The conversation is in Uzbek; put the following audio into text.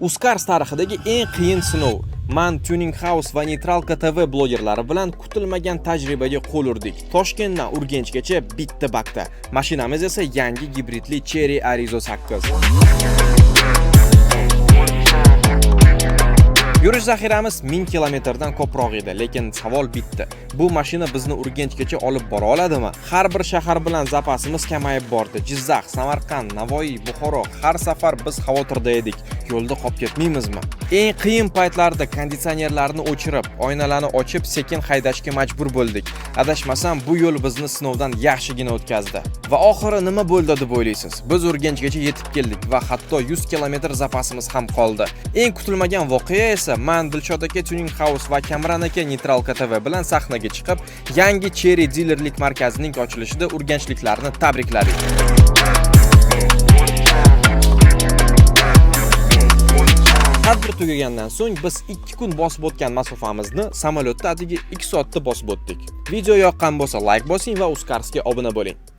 Uzcars tarixidagi eng qiyin sinov. Man Tuning House va Neytralka TV blogerlari bilan kutilmagan tajribaga qo'l urdik. Toshkentdan Urganchgacha bitta bakda. Mashinamiz esa yangi gibridli Chery Arizo 8. Yurish zaxiramiz 1000 kilometrdan ko'proq edi, lekin savol bitta. Bu mashina bizni Urganchgacha olib bora oladimi? Har bir shahar bilan zapasimiz kamayib bordi. Jizzax, Samarqand, Navoiy, Buxoro har safar biz xavotirda edik. Yo'lda qolib ketmaymizmi? Eng qiyin paytlarda konditsionerlarni o'chirib, oynalarni ochib, sekin haydashga majbur bo'ldik. Adashmasam, bu yo'l bizni sinovdan yaxshigina o'tkazdi. Va oxiri nima bo'ldi deb o'ylaysiz? Biz Urganchgacha yetib keldik va hatto 100 kilometr zapasimiz ham qoldi. Eng kutilmagan voqea esa man Dilshod aka Tuning House va Kamran aka Neytralka TV bilan sahnaga chiqib, yangi Chery dilerlik markazining ochilishida urganchliklarni tabrikladik. Tadbir tugagandan so'ng biz 2 kun bosib o'tgan masofamizni samolyotda atigi 2 soatda bosib o'tdik. Video yoqqan bo'lsa like bosing va Uzcars'ga obuna bo'ling.